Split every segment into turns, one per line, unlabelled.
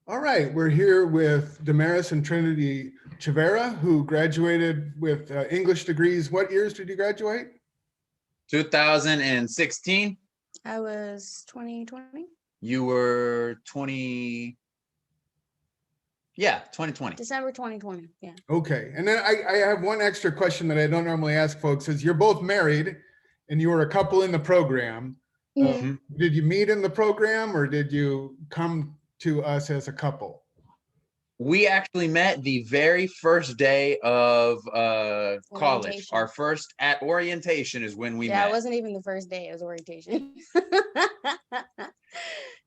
All right, we're here with Damaris and Trinity Chavira, who graduated with English degrees. What years did you graduate?
2016.
I was 2020.
You were 20. Yeah, 2020.
December 2020. Yeah.
Okay, and then I have one extra question that I don't normally ask folks is you're both married and you were a couple in the program. Did you meet in the program or did you come to us as a couple?
We actually met the very first day of college. Our first at orientation is when we met.
Yeah, it wasn't even the first day, it was orientation.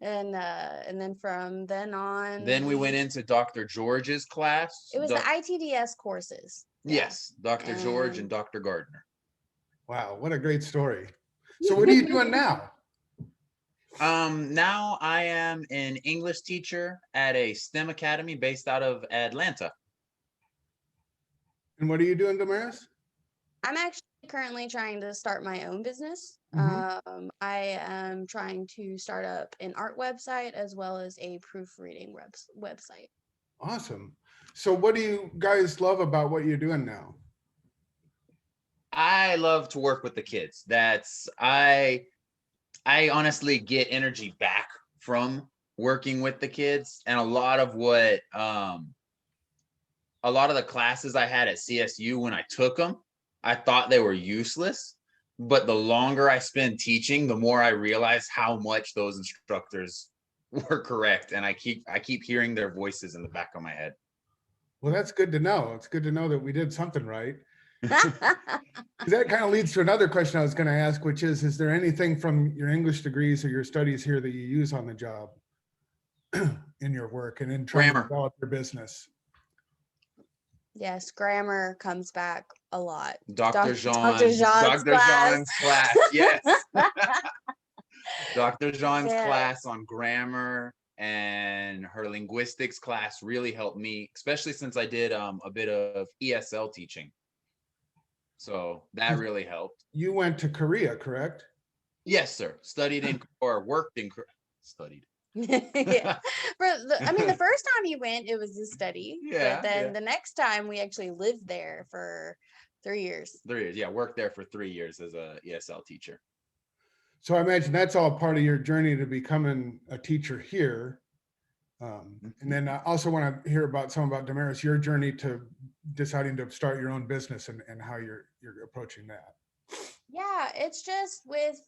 and then from then on.
Then we went into Dr. George's class.
It was the ITDS courses.
Yes, Dr. George and Dr. Gardner.
Wow, what a great story. So what are you doing now?
Now I am an English teacher at a STEM academy based out of Atlanta.
And what are you doing, Damaris?
I'm actually currently trying to start my own business. I am trying to start up an art website as well as a proofreading website.
Awesome. So what do you guys love about what you're doing now?
I love to work with the kids. I honestly get energy back from working with the kids, and a lot of the classes I had at CSU when I took them, I thought they were useless, but the longer I spend teaching, the more I realize how much those instructors were correct, and I keep hearing their voices in the back of my head.
Well, that's good to know. It's good to know that we did something right. That kind of leads to another question I was going to ask, which is there anything from your English degrees or your studies here that you use on the job in your work and in trying to develop your business?
Yes, grammar comes back a lot.
Dr. Jean's class. Yes. Dr. Jean's class on grammar and her linguistics class really helped me, especially since I did a bit of ESL teaching. So that really helped.
You went to Korea, correct?
Yes, sir. Studied
Yeah. The first time you went, it was a study.
Yeah.
But then the next time we actually lived there for 3 years.
3 years. Yeah. Worked there for 3 years as a ESL teacher.
So I imagine that's all part of your journey to becoming a teacher here. And then I also want to hear about Damaris, your journey to deciding to start your own business and how you're approaching that.
Yeah, it's just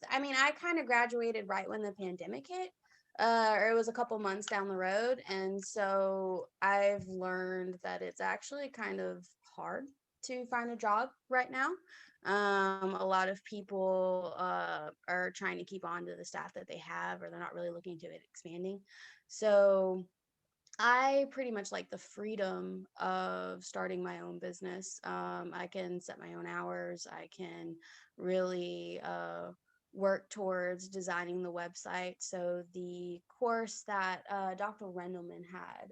I kind of graduated right when the pandemic hit, or it was a couple months down the road. And so I've learned that it's actually kind of hard to find a job right now. A lot of people are trying to keep on to the staff that they have, or they're not really looking to it expanding. So I pretty much like the freedom of starting my own business. I can set my own hours. I can really work towards designing the website. So the course that Dr. Rendelman had,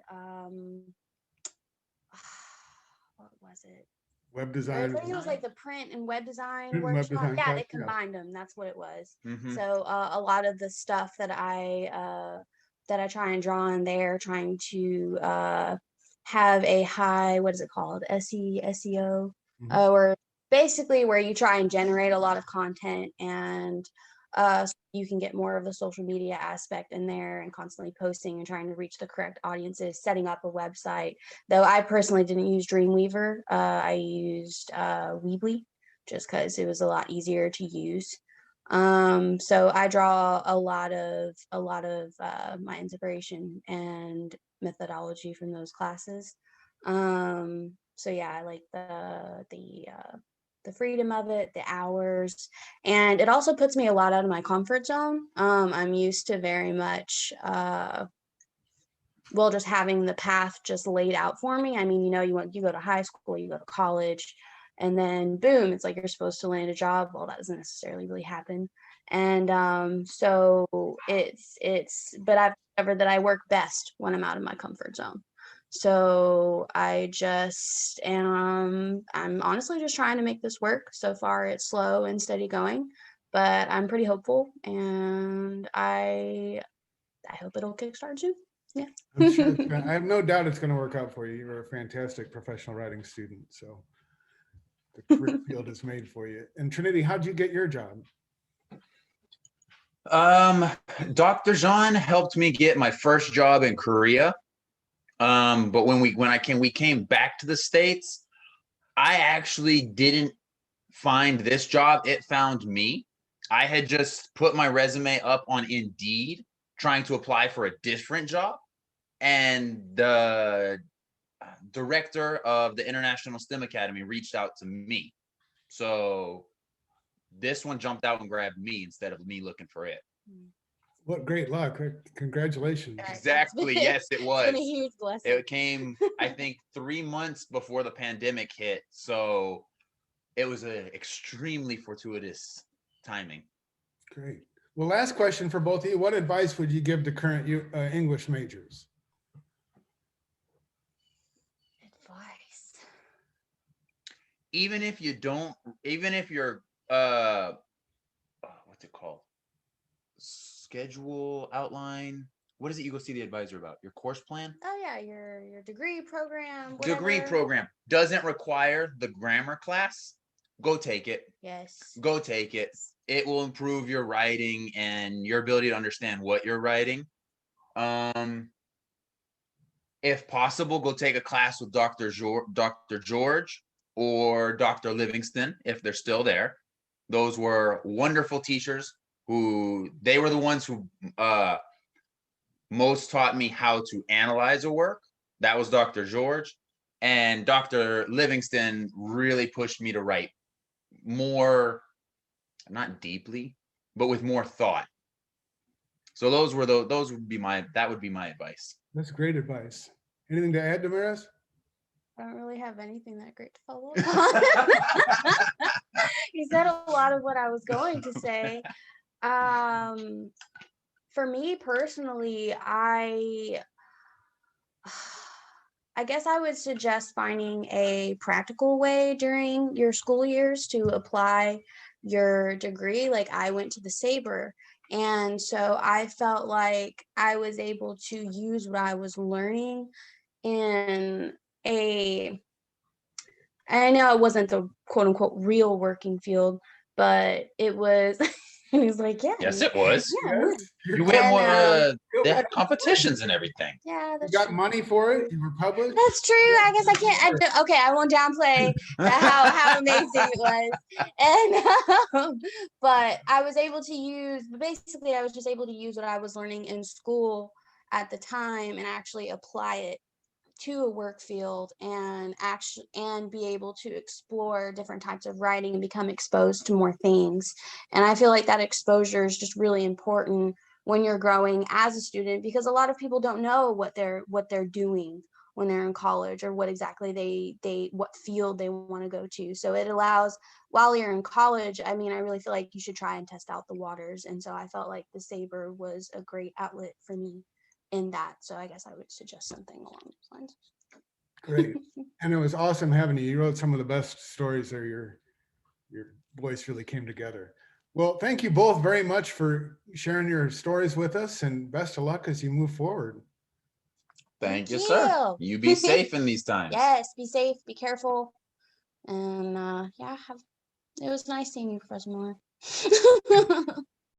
what was it?
Web design.
I think it was like the print and web design workshop. Yeah, they combined them. That's what it was. So a lot of the stuff that I try and draw in there, trying to have a high, what is it called? SEO, or basically where you try and generate a lot of content, and so you can get more of the social media aspect in there and constantly posting and trying to reach the correct audiences, setting up a website. Though I personally didn't use Dreamweaver, I used Weebly just because it was a lot easier to use. So I draw a lot of my inspiration and methodology from those classes. So yeah, I like the freedom of it, the hours, and it also puts me a lot out of my comfort zone. I'm used to very much just having the path just laid out for me. I mean, you go to high school, you go to college, and then boom, it's like you're supposed to land a job. Well, that doesn't necessarily really happen. And so but I've discovered that I work best when I'm out of my comfort zone. So I'm honestly just trying to make this work. So far it's slow and steady going, but I'm pretty hopeful, and I hope it'll kickstart soon. Yeah.
I'm sure I have no doubt it's going to work out for you. You're a fantastic professional writing student. So the career field is made for you. And Trinity, how'd you get your job?
Dr. Jean helped me get my first job in Korea. But when we came back to the States, I actually didn't find this job. It found me. I had just put my resume up on Indeed, trying to apply for a different job. And the director of the International STEM Academy reached out to me. So this one jumped out and grabbed me instead of me looking for it.
What great luck. Exagulations.
Exactly. Yes, it was.
It's been a huge blessing.
It came, I think, 3 months before the pandemic hit. So it was an extremely fortuitous timing.
Great. Well, last question for both of you. What advice would you give to current English majors?
Advice.
Even if you're what's it called? Schedule, outline. What is it you go see the advisor about? Your course plan?
Oh yeah, your degree program.
Degree
whatever.
program doesn't require the grammar class. Go take it.
Yes.
Go take it. It will improve your writing and your ability to understand what you're writing. If possible, go take a class with Dr. George or Dr. Livingston if they're still there. Those were wonderful teachers they were the ones who most taught me how to analyze a work. That was Dr. George. And Dr. Livingston really pushed me to write more, not deeply, but with more thought. So that would be my advice.
That's great advice. Anything to add, Damaris?
I don't really have anything that great to follow up on. You said a lot of what I was going to say. For me personally, I guess I would suggest finding a practical way during your school years to apply your degree. Like I went to the Sabre, and so I felt like I was able to use what I was learning in I know it wasn't the quote unquote real working field, but it was. And he's like, yeah.
Yes, it was.
Yeah.
You went more, they had competitions and everything.
Yeah,
You got money for it? You were published?
That's true. I guess I can't. Okay, I won't downplay how amazing it was. And but I was able to use. Basically, I was just able to use what I was learning in school at the time and actually apply it to a work field and be able to explore different types of writing and become exposed to more things. And I feel like that exposure is just really important when you're growing as a student, because a lot of people don't know what they're doing when they're in college or what exactly what field they want to go to. So it allows, while you're in college, I mean, I really feel like you should try and test out the waters. And so I felt like the Sabre was a great outlet for me in that. So I guess I would suggest something along those lines.
Great. And it was awesome having you. You wrote some of the best stories there. Your voice really came together. Well, thank you both very much for sharing your stories with us, and best of luck as you move forward.
Thank you, sir. You be safe in these times.
Yes, be safe, be careful. And yeah, it was nice seeing you, Professor Miller.